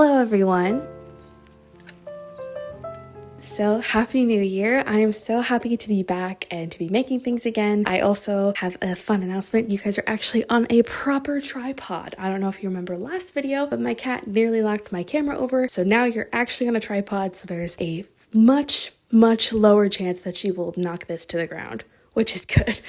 Hello everyone! So happy new year. I am so happy to be back and to be making things again. I also have a fun announcement. You guys are actually on a proper tripod. I don't know if you remember last video, but my cat nearly knocked my camera over. So now you're actually on a tripod. So there's a much lower chance that she will knock this to the ground, which is good.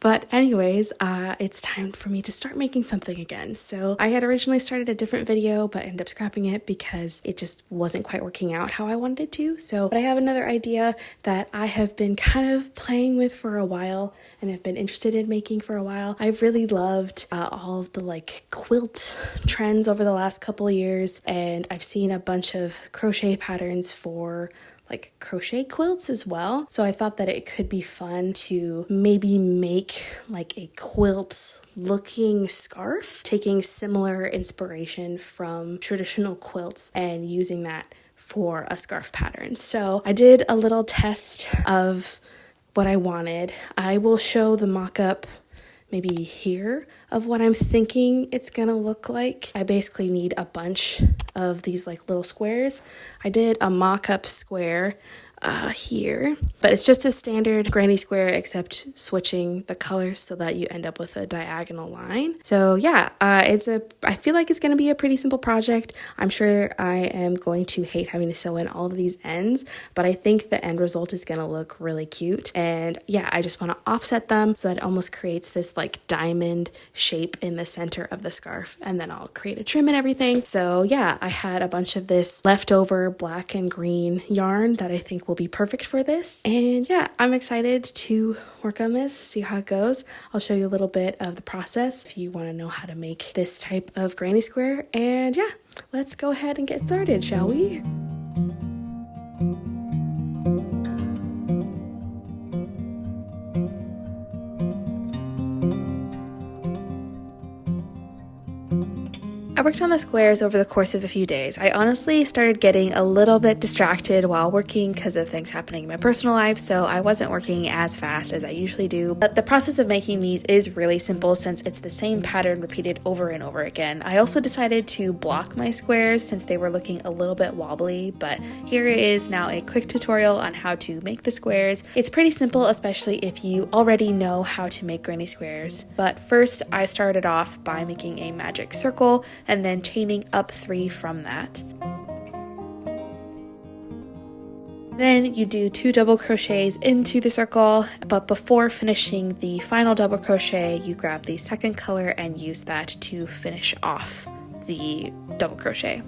But anyways, it's time for me to start making something again. So I had originally started a different video, but ended up scrapping it because it just wasn't quite working out how I wanted it to. But I have another idea that I have been kind of playing with for a while and have been interested in making for a while. I've really loved all of the quilt trends over the last couple of years, and I've seen a bunch of crochet patterns for crochet quilts as well. So I thought that it could be fun to maybe make a quilt looking scarf, taking similar inspiration from traditional quilts and using that for a scarf pattern. So I did a little test of what I wanted. I will show the mock-up maybe here of what I'm thinking it's gonna look like. I basically need a bunch of these little squares. I did a mock-up square here, but it's just a standard granny square except switching the colors so that you end up with a diagonal line. So yeah, I feel like it's going to be a pretty simple project. I'm sure I am going to hate having to sew in all of these ends, but I think the end result is going to look really cute. And yeah, I just want to offset them so that it almost creates this diamond shape in the center of the scarf, and then I'll create a trim and everything. So yeah, I had a bunch of this leftover black and green yarn that I think will be perfect for this. And yeah, I'm excited to work on this, see how it goes. I'll show you a little bit of the process if you want to know how to make this type of granny square. And yeah, let's go ahead and get started, shall we? I worked on the squares over the course of a few days. I honestly started getting a little bit distracted while working because of things happening in my personal life, so I wasn't working as fast as I usually do. But the process of making these is really simple since it's the same pattern repeated over and over again. I also decided to block my squares since they were looking a little bit wobbly, but here is now a quick tutorial on how to make the squares. It's pretty simple, especially if you already know how to make granny squares. But first, I started off by making a magic circle and then chaining up 3 from that. Then you do 2 double crochets into the circle, but before finishing the final double crochet, you grab the second color and use that to finish off the double crochet.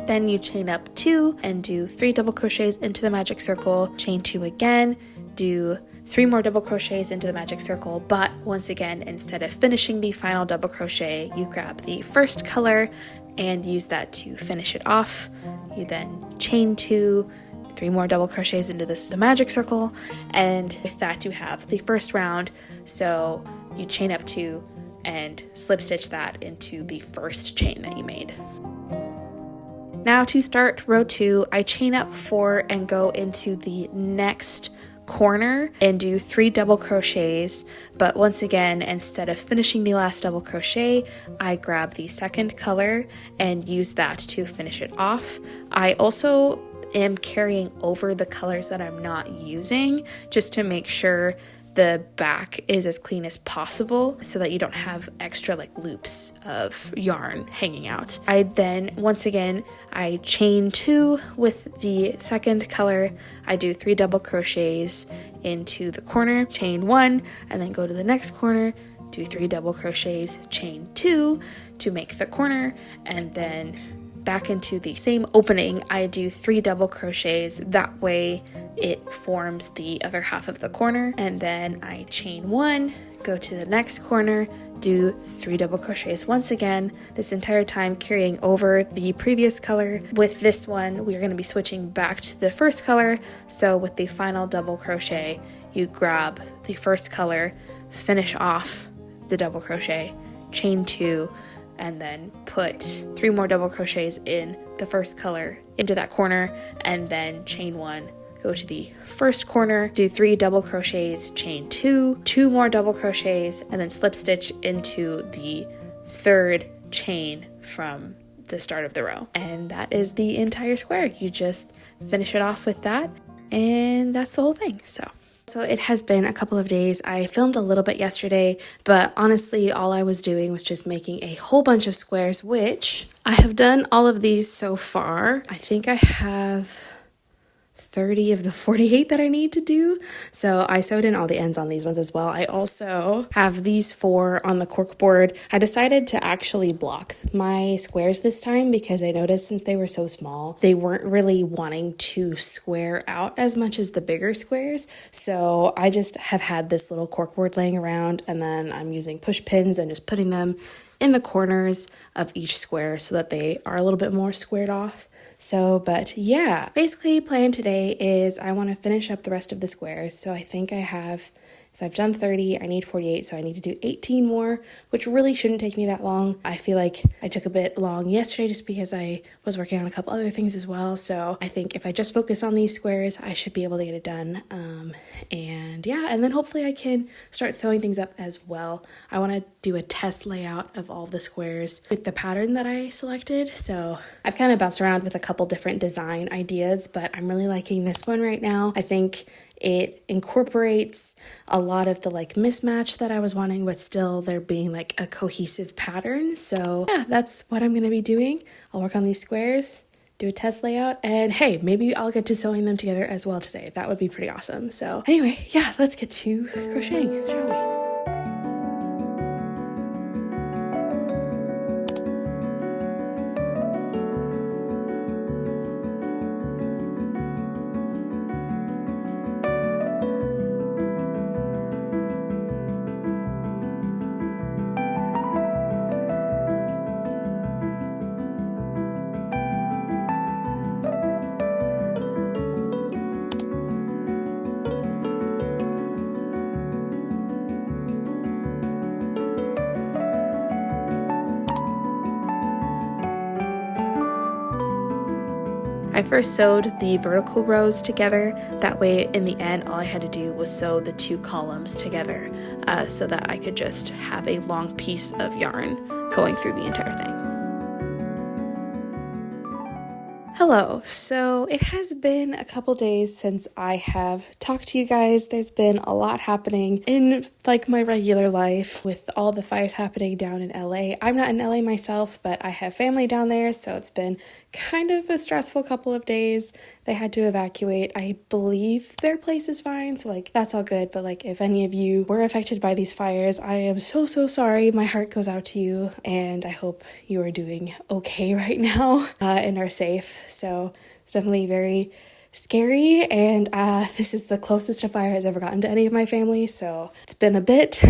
Then you chain up 2 and do 3 double crochets into the magic circle, chain 2 again, do 3 more double crochets into the magic circle, but once again, instead of finishing the final double crochet, you grab the first color and use that to finish it off. You then chain 2, 3 more double crochets into the magic circle, and with that you have the first round. So you chain up 2 and slip stitch that into the first chain that you made. Now to start row 2, I chain up 4 and go into the next corner and do 3 double crochets, but once again, instead of finishing the last double crochet, I grab the second color and use that to finish it off. I also am carrying over the colors that I'm not using just to make sure the back is as clean as possible so that you don't have extra loops of yarn hanging out. I then, once again, I chain 2 with the second color. I do 3 double crochets into the corner, chain 1, and then go to the next corner, do 3 double crochets, chain 2 to make the corner, and then back into the same opening, I do 3 double crochets. That way it forms the other half of the corner, and then I chain 1, go to the next corner, do 3 double crochets once again, this entire time carrying over the previous color. With this one, we're going to be switching back to the first color, so with the final double crochet, you grab the first color, finish off the double crochet, chain 2, and then put 3 more double crochets in the first color into that corner, and then chain 1, go to the first corner, do 3 double crochets, chain 2, 2 more double crochets, and then slip stitch into the third chain from the start of the row. And that is the entire square. You just finish it off with that, and that's the whole thing. So it has been a couple of days. I filmed a little bit yesterday, but honestly, all I was doing was just making a whole bunch of squares, which I have done all of these so far. I think I have 30 of the 48 that I need to do. So I sewed in all the ends on these ones as well. I also have these 4 on the cork board. I decided to actually block my squares this time because I noticed since they were so small, they weren't really wanting to square out as much as the bigger squares. So I just have had this little cork board laying around, and then I'm using push pins and just putting them in the corners of each square so that they are a little bit more squared off. So, but yeah, basically plan today is I want to finish up the rest of the squares. So I think I have, if I've done 30, I need 48. So I need to do 18 more, which really shouldn't take me that long. I feel like I took a bit long yesterday just because I was working on a couple other things as well. So I think if I just focus on these squares, I should be able to get it done. And yeah, and then hopefully I can start sewing things up as well. I want to do a test layout of all the squares with the pattern that I selected. So I've kind of bounced around with a couple different design ideas, but I'm really liking this one right now. I think it incorporates a lot of the like mismatch that I was wanting, but still there being like a cohesive pattern. So yeah, that's what I'm going to be doing. I'll work on these squares, do a test layout, and hey, maybe I'll get to sewing them together as well today. That would be pretty awesome. So anyway, yeah, let's get to crocheting, shall we? I first sewed the vertical rows together. That way in the end, all I had to do was sew the 2 columns together so that I could just have a long piece of yarn going through the entire thing. Hello, so it has been a couple days since I have talked to you guys. There's been a lot happening in like my regular life with all the fires happening down in LA. I'm not in LA myself, but I have family down there, so it's been kind of a stressful couple of days. They had to evacuate. I believe their place is fine, so like that's all good, but like if any of you were affected by these fires, I am so sorry. My heart goes out to you, and I hope you are doing okay right now and are safe. So it's definitely very scary, and this is the closest a fire has ever gotten to any of my family, so it's been a bit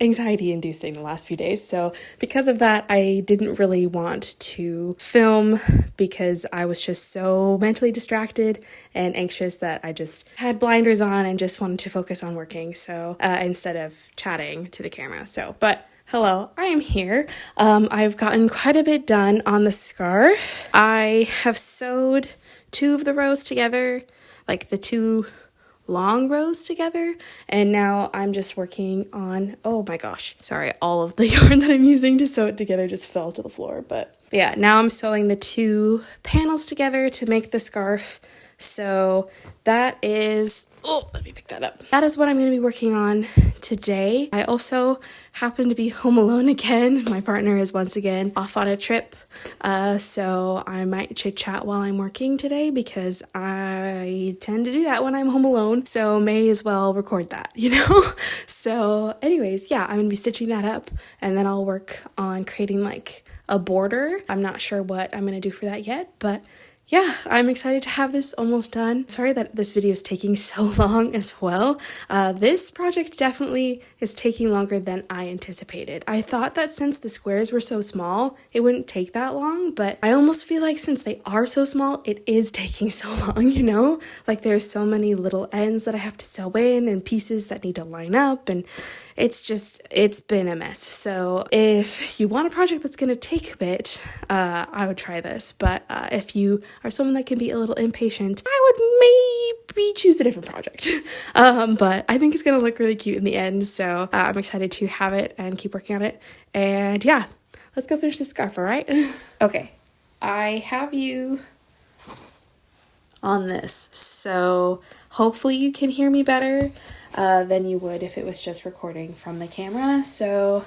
anxiety inducing the last few days. So because of that, I didn't really want to film because I was just so mentally distracted and anxious that I just had blinders on and just wanted to focus on working, so instead of chatting to the camera. So but hello, I am here. I've gotten quite a bit done on the scarf. I have sewed 2 of the rows together, like the 2 long rows together, and now I'm just working on, oh my gosh, sorry, all of the yarn that I'm using to sew it together just fell to the floor, but yeah, now I'm sewing the 2 panels together to make the scarf. So that is, oh, let me pick that up. That is what I'm going to be working on today. I also happen to be home alone again. My partner is once again off on a trip, so I might chit chat while I'm working today because I tend to do that when I'm home alone, so may as well record that, you know? So anyways, yeah, I'm going to be stitching that up, and then I'll work on creating like a border. I'm not sure what I'm going to do for that yet, but yeah, I'm excited to have this almost done. Sorry that this video is taking so long as well. This project definitely is taking longer than I anticipated. I thought that since the squares were so small, it wouldn't take that long, but I almost feel like since they are so small, it is taking so long, you know? Like there's so many little ends that I have to sew in and pieces that need to line up, and it's been a mess. So if you want a project that's going to take a bit, I would try this. But if you are someone that can be a little impatient, I would maybe choose a different project. But I think it's going to look really cute in the end. So I'm excited to have it and keep working on it. And yeah, let's go finish this scarf, all right? Okay, I have you on this, so hopefully you can hear me better than you would if it was just recording from the camera. So,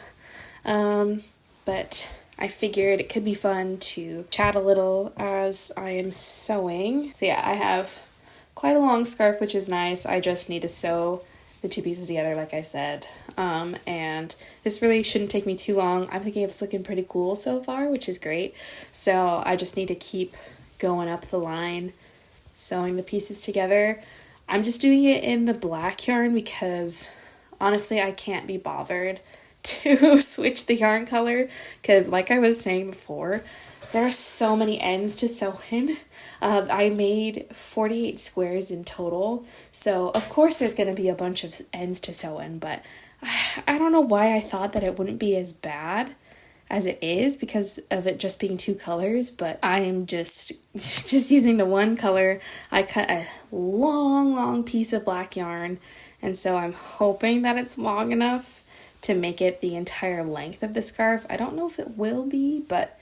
but I figured it could be fun to chat a little as I am sewing. So yeah, I have quite a long scarf, which is nice. I just need to sew the two pieces together, like I said. And this really shouldn't take me too long. I'm thinking it's looking pretty cool so far, which is great. So I just need to keep going up the line, sewing the pieces together. I'm just doing it in the black yarn because honestly I can't be bothered to switch the yarn color, because like I was saying before, there are so many ends to sew in. I made 48 squares in total, so of course there's going to be a bunch of ends to sew in, but I don't know why I thought that it wouldn't be as bad as it is because of it just being two colors, but I am just using the one color. I cut a long piece of black yarn, and so I'm hoping that it's long enough to make it the entire length of the scarf. I don't know if it will be, but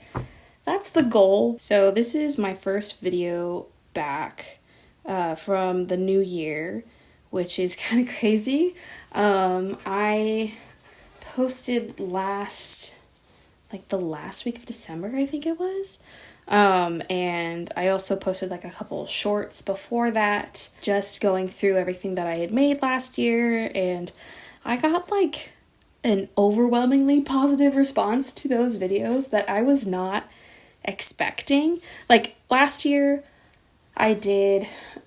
that's the goal. So this is my first video back from the new year, which is kind of crazy. I posted the last week of December, I think it was. And I also posted like a couple shorts before that, just going through everything that I had made last year, and I got like an overwhelmingly positive response to those videos that I was not expecting. Like last year, I did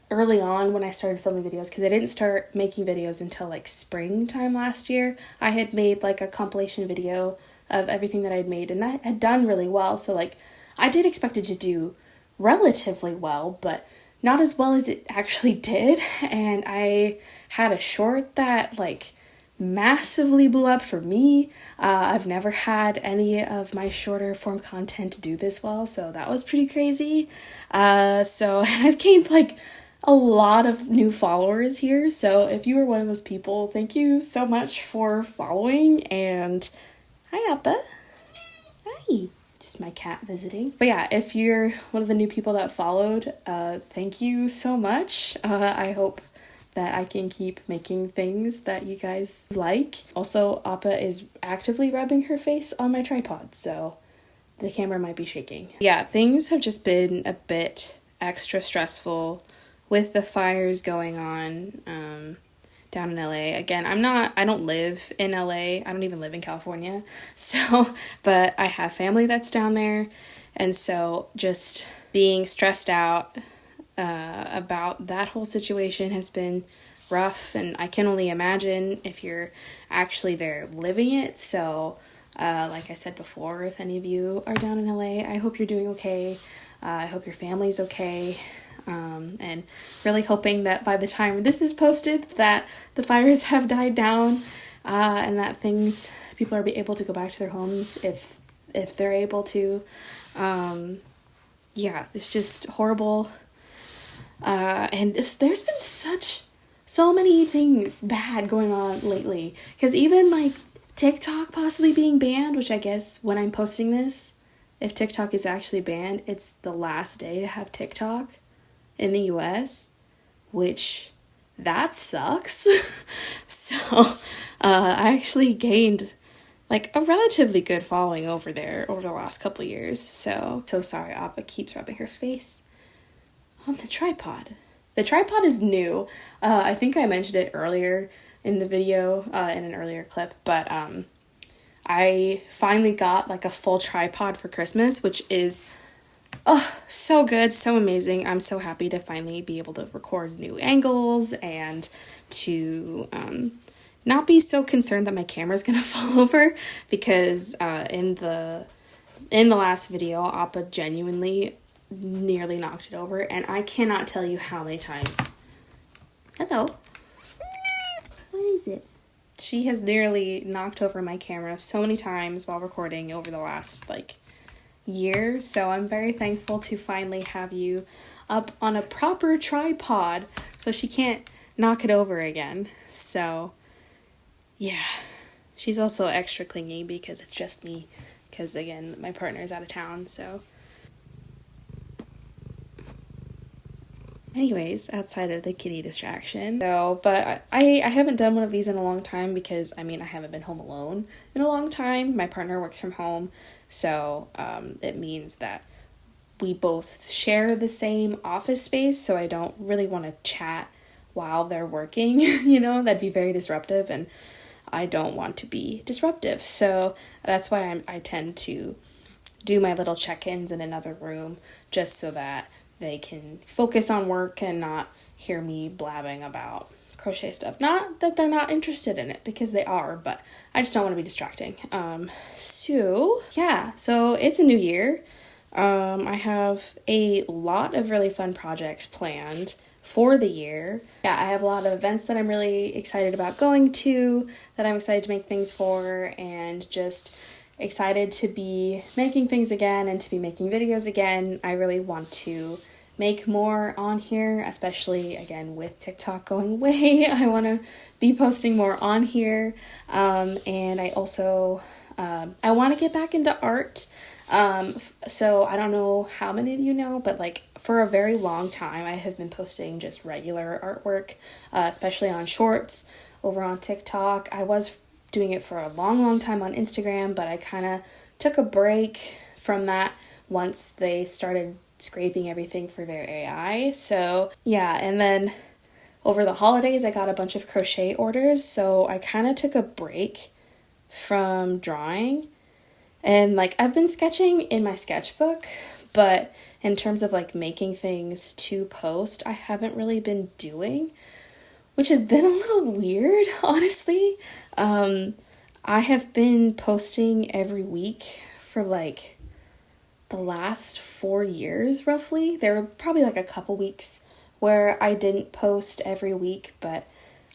early on when I started filming videos, because I didn't start making videos until like springtime last year. I had made like a compilation video of everything that I'd made, and that had done really well. So like I did expect it to do relatively well, but not as well as it actually did. And I had a short that like massively blew up for me. I've never had any of my shorter form content do this well, so that was pretty crazy. So I've gained like a lot of new followers here, so if you are one of those people, thank you so much for following. And hi Appa. Hi. Just my cat visiting. But yeah, if you're one of the new people that followed, thank you so much. I hope that I can keep making things that you guys like. Also, Appa is actively rubbing her face on my tripod, so the camera might be shaking. Yeah, things have just been a bit extra stressful with the fires going on down in LA. Again, I don't live in LA. I don't even live in California. So, but I have family that's down there, and so just being stressed out about that whole situation has been rough, and I can only imagine if you're actually there living it. So like I said before, if any of you are down in LA, I hope you're doing okay. I hope your family's okay, and really hoping that by the time this is posted that the fires have died down, and that people are able to go back to their homes if they're able to. Yeah, it's just horrible. And there's been so many things bad going on lately, because even like TikTok possibly being banned, which I guess when I'm posting this, if TikTok is actually banned, it's the last day to have TikTok in the US, which that sucks. So I actually gained like a relatively good following over there over the last couple years. So sorry, Appa keeps rubbing her face on the tripod. The tripod is new. I think I mentioned it earlier in the video, in an earlier clip, but I finally got like a full tripod for Christmas, which is so good, so amazing. I'm so happy to finally be able to record new angles and to not be so concerned that my camera's gonna fall over, because in the last video, Appa genuinely nearly knocked it over, and I cannot tell you how many times. Hello. What is it? She has nearly knocked over my camera so many times while recording over the last like year, so I'm very thankful to finally have you up on a proper tripod so she can't knock it over again. So yeah, she's also extra clingy because it's just me because again, my partner's out of town, so. Anyways, outside of the kitty distraction. So, but I haven't done one of these in a long time because, I mean, I haven't been home alone in a long time. My partner works from home, so it means that we both share the same office space, so I don't really want to chat while they're working, you know, that'd be very disruptive, and I don't want to be disruptive. So that's why I tend to do my little check-ins in another room, just so that they can focus on work and not hear me blabbing about crochet stuff. Not that they're not interested in it, because they are, but I just don't want to be distracting. So it's a new year. I have a lot of really fun projects planned for the year. Yeah, I have a lot of events that I'm really excited about going to, that I'm excited to make things for, and just excited to be making things again and to be making videos again. I really want to make more on here, especially again with TikTok going away. I want to be posting more on here, and I also I want to get back into art. So I don't know how many of you know, but like for a very long time I have been posting just regular artwork, especially on shorts over on TikTok. I was doing it for a long time on Instagram, but I kind of took a break from that once they started scraping everything for their AI. So yeah, and then over the holidays I got a bunch of crochet orders, so I kind of took a break from drawing. And like I've been sketching in my sketchbook, but in terms of like making things to post, I haven't really been doing, which has been a little weird, honestly. I have been posting every week for like the last 4 years, roughly. There were probably like a couple weeks where I didn't post every week, but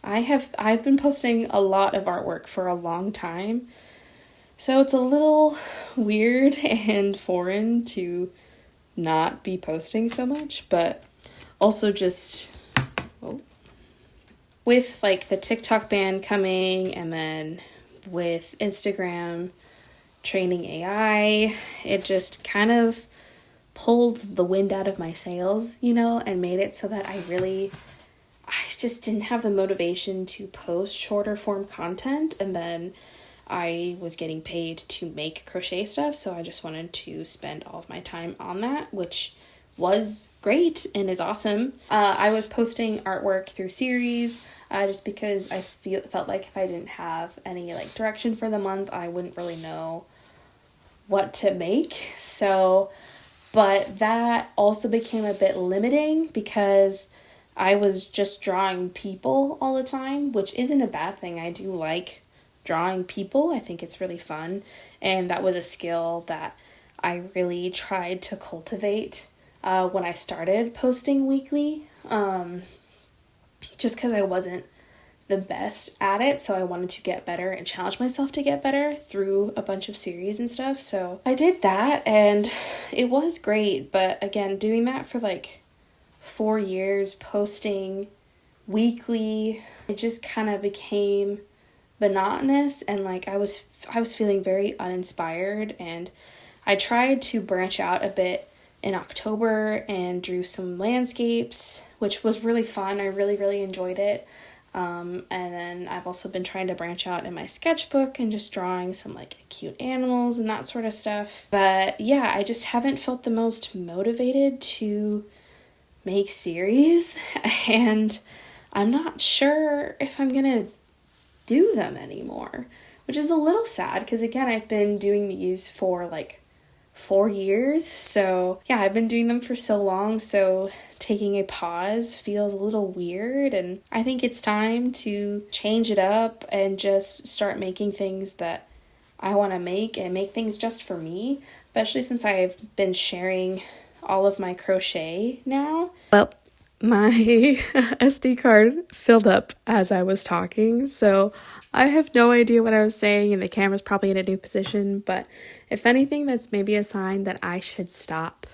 I've been posting a lot of artwork for a long time. So it's a little weird and foreign to not be posting so much, but also just with like the TikTok ban coming, and then with Instagram training AI, it just kind of pulled the wind out of my sails, you know, and made it so that I just didn't have the motivation to post shorter form content. And then I was getting paid to make crochet stuff, so I just wanted to spend all of my time on that, which was great and is awesome. I was posting artwork through series, just because I felt like if I didn't have any like direction for the month, I wouldn't really know what to make. So, but that also became a bit limiting because I was just drawing people all the time, which isn't a bad thing. I do like drawing people. I think it's really fun, and that was a skill that I really tried to cultivate when I started posting weekly, just because I wasn't the best at it, so I wanted to get better and challenge myself to get better through a bunch of series and stuff. So I did that, and it was great, but again, doing that for like 4 years, posting weekly, it just kind of became monotonous, and like I was feeling very uninspired. And I tried to branch out a bit in October and drew some landscapes, which was really fun. I really enjoyed it. And then I've also been trying to branch out in my sketchbook and just drawing some like cute animals and that sort of stuff. But yeah, I just haven't felt the most motivated to make series, and I'm not sure if I'm gonna do them anymore, which is a little sad because again, I've been doing these for like 4 years. So yeah, I've been doing them for so long, so taking a pause feels a little weird, and I think it's time to change it up and just start making things that I want to make, and make things just for me, especially since I've been sharing all of my crochet now. Well, my SD card filled up as I was talking, so I have no idea what I was saying, and the camera's probably in a new position, but if anything, that's maybe a sign that I should stop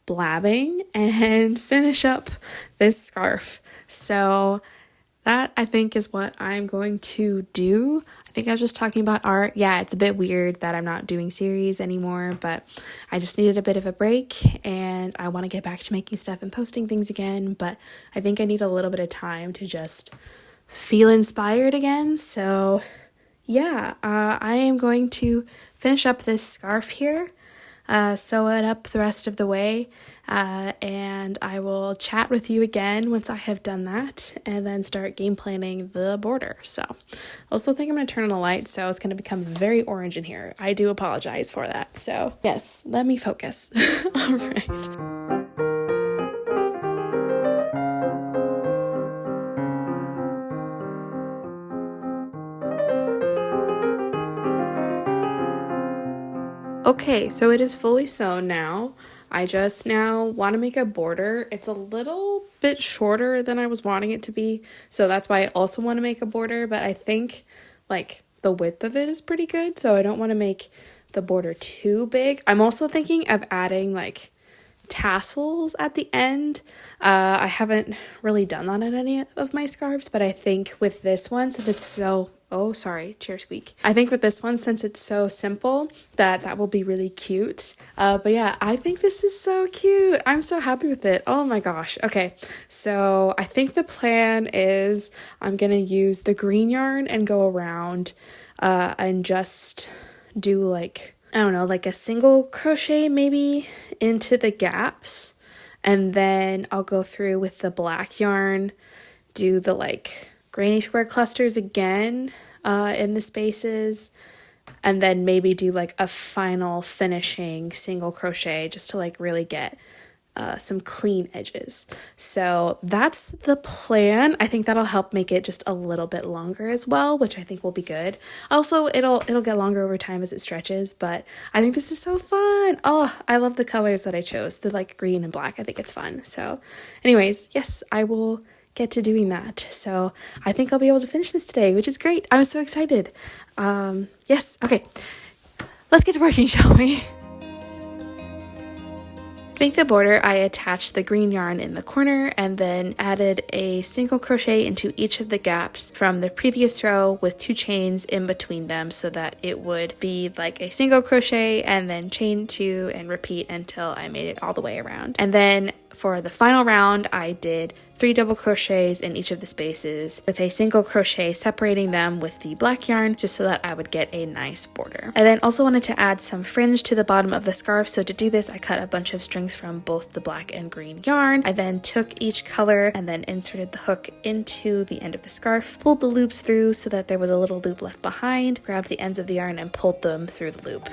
blabbing and finish up this scarf. So that I think is what I'm going to do. I think I was just talking about art. Yeah, it's a bit weird that I'm not doing series anymore, but I just needed a bit of a break and I want to get back to making stuff and posting things again, but I think I need a little bit of time to just feel inspired again. So yeah, I am going to finish up this scarf here, sew it up the rest of the way, and I will chat with you again once I have done that, and then start game planning the border. So I also think I'm going to turn on the light, so it's going to become very orange in here. I do apologize for that. So yes, let me focus. All right. Okay, so it is fully sewn now. I just now want to make a border. It's a little bit shorter than I was wanting it to be, so that's why I also want to make a border, but I think like the width of it is pretty good, so I don't want to make the border too big. I'm also thinking of adding like tassels at the end. I haven't really done that on any of my scarves, but I think with this one, since it's so chair squeak. I think with this one, since it's so simple, that will be really cute. But yeah, I think this is so cute. I'm so happy with it. Oh my gosh. Okay, so I think the plan is I'm gonna use the green yarn and go around and just do like, I don't know, like a single crochet maybe into the gaps, and then I'll go through with the black yarn, do the like granny square clusters again in the spaces, and then maybe do like a final finishing single crochet just to like really get some clean edges. So that's the plan. I think that'll help make it just a little bit longer as well, which I think will be good. Also, it'll get longer over time as it stretches, but I think this is so fun. Oh, I love the colors that I chose, the like green and black. I think it's fun. So anyways, yes, I will get to doing that. So I think I'll be able to finish this today, which is great. I'm so excited. Yes, okay. Let's get to working, shall we? To make the border, I attached the green yarn in the corner and then added a single crochet into each of the gaps from the previous row with 2 chains in between them so that it would be like a single crochet and then chain 2 and repeat until I made it all the way around. And then for the final round, I did 3 double crochets in each of the spaces with a single crochet separating them with the black yarn just so that I would get a nice border. I then also wanted to add some fringe to the bottom of the scarf, so to do this I cut a bunch of strings from both the black and green yarn. I then took each color and then inserted the hook into the end of the scarf, pulled the loops through so that there was a little loop left behind, grabbed the ends of the yarn and pulled them through the loop.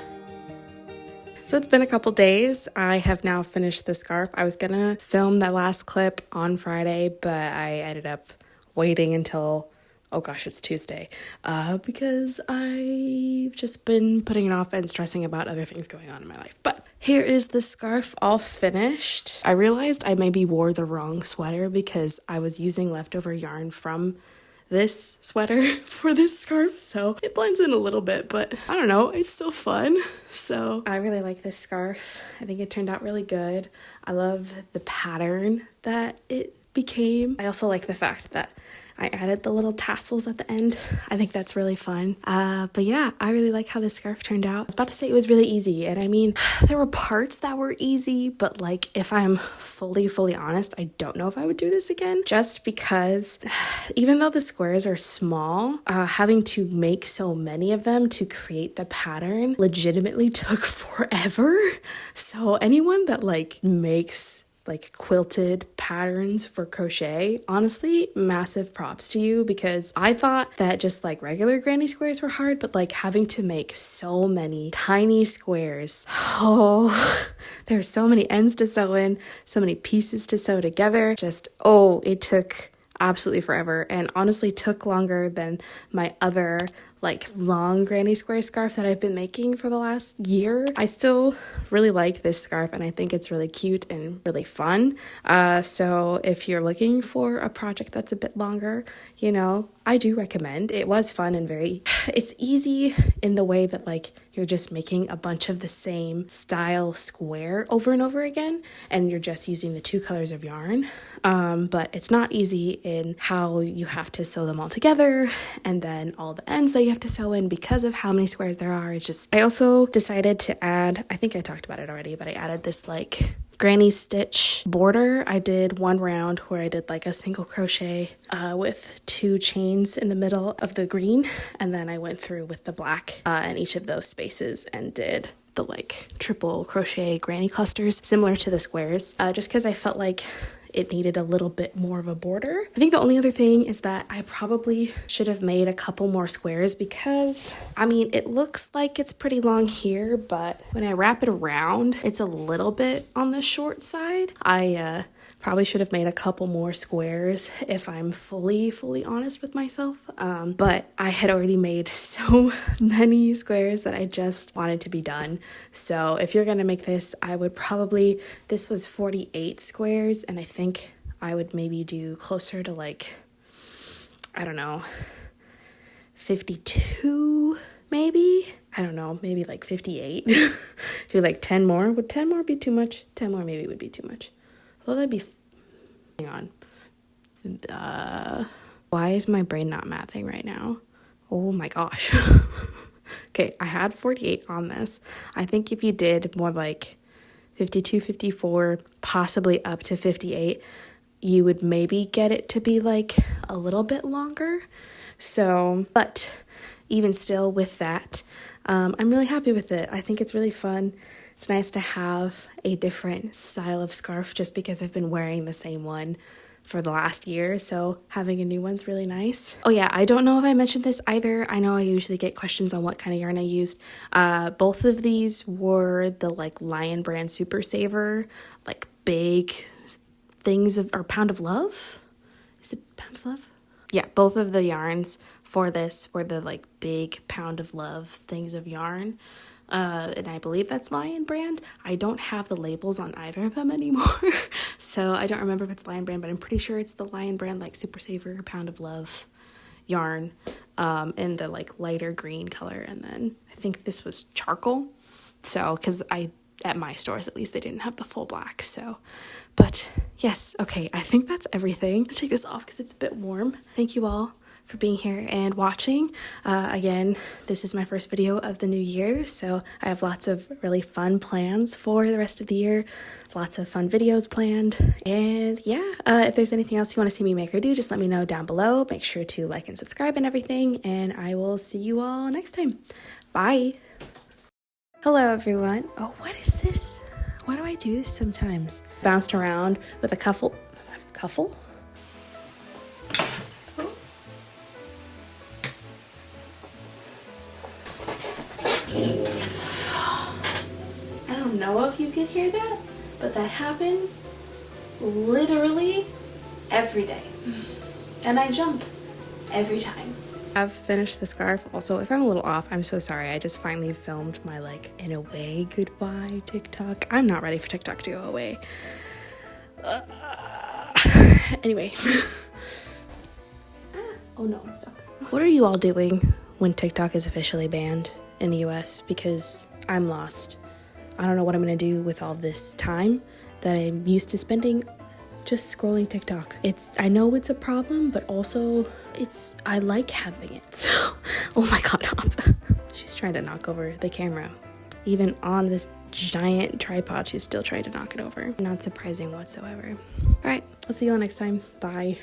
So it's been a couple days. I have now finished the scarf. I was gonna film that last clip on Friday, but I ended up waiting until, oh gosh, it's Tuesday, because I've just been putting it off and stressing about other things going on in my life. But here is the scarf all finished. I realized I maybe wore the wrong sweater because I was using leftover yarn from this sweater for this scarf, so it blends in a little bit, but I don't know, it's still fun. So I really like this scarf. I think it turned out really good. I love the pattern that it became. I also like the fact that I added the little tassels at the end. I think that's really fun. But yeah, I really like how this scarf turned out. I was about to say it was really easy, and I mean, there were parts that were easy, but like, if I'm fully honest, I don't know if I would do this again, just because even though the squares are small, having to make so many of them to create the pattern legitimately took forever. So anyone that like makes like quilted patterns for crochet, honestly, massive props to you, because I thought that just like regular granny squares were hard, but like having to make so many tiny squares, oh, there's so many ends to sew in, so many pieces to sew together, just, oh, it took absolutely forever, and honestly took longer than my other like long granny square scarf that I've been making for the last year. I still really like this scarf and I think it's really cute and really fun. So if you're looking for a project that's a bit longer, you know, I do recommend. It was fun and it's easy in the way that like you're just making a bunch of the same style square over and over again and you're just using the 2 colors of yarn. but it's not easy in how you have to sew them all together and then all the ends that you have to sew in because of how many squares there are. It's just, I also decided to add, I think I talked about it already, but I added this like granny stitch border. I did one round where I did like a single crochet with 2 chains in the middle of the green, and then I went through with the black in each of those spaces and did the like triple crochet granny clusters similar to the squares, just because I felt like it needed a little bit more of a border. I think the only other thing is that I probably should have made a couple more squares because, I mean, it looks like it's pretty long here, but when I wrap it around, it's a little bit on the short side. I probably should have made a couple more squares if I'm fully honest with myself. But I had already made so many squares that I just wanted to be done. So if you're gonna make this, I would probably, this was 48 squares, and I think I would maybe do closer to like, I don't know, 52 maybe? I don't know, maybe like 58. Do like 10 more. Would 10 more be too much? 10 more maybe would be too much. Well, that'd be, hang on. Why is my brain not mathing right now? Oh my gosh. Okay, I had 48 on this. I think if you did more like 52, 54, possibly up to 58, you would maybe get it to be like a little bit longer. So, but even still with that, I'm really happy with it. I think it's really fun. It's nice to have a different style of scarf just because I've been wearing the same one for the last year, so having a new one's really nice. Oh yeah, I don't know if I mentioned this either. I know I usually get questions on what kind of yarn I used. Both of these were the like Lion brand Super Saver, like big things of, or Pound of Love? Is it Pound of Love? Yeah, both of the yarns for this were the like big Pound of Love things of yarn. And I believe that's Lion brand. I don't have the labels on either of them anymore, so I don't remember if it's Lion brand, but I'm pretty sure it's the Lion brand, like Super Saver, Pound of Love yarn, in the like lighter green color, and then I think this was charcoal. So, because at my stores at least, they didn't have the full black. So, but yes, okay, I think that's everything. I'll take this off because it's a bit warm. Thank you all for being here and watching. Again, this is my first video of the new year, so I have lots of really fun plans for the rest of the year, lots of fun videos planned, and yeah, if there's anything else you want to see me make or do, just let me know down below. Make sure to like and subscribe and everything, and I will see you all next time. Bye! Hello everyone. Oh, what is this? Why do I do this sometimes? Bounced around with a cuffle? I don't know if you can hear that, but that happens literally every day. And I jump every time. I've finished the scarf. Also, if I'm a little off, I'm so sorry. I just finally filmed my like, in a way, goodbye TikTok. I'm not ready for TikTok to go away. Anyway. Oh no, I'm stuck. What are you all doing when TikTok is officially banned in the US? Because I'm lost. I don't know what I'm gonna do with all this time that I'm used to spending just scrolling TikTok. I know it's a problem, but also I like having it. So, oh my god, she's trying to knock over the camera. Even on this giant tripod, she's still trying to knock it over. Not surprising whatsoever. All right, I'll see you all next time. Bye.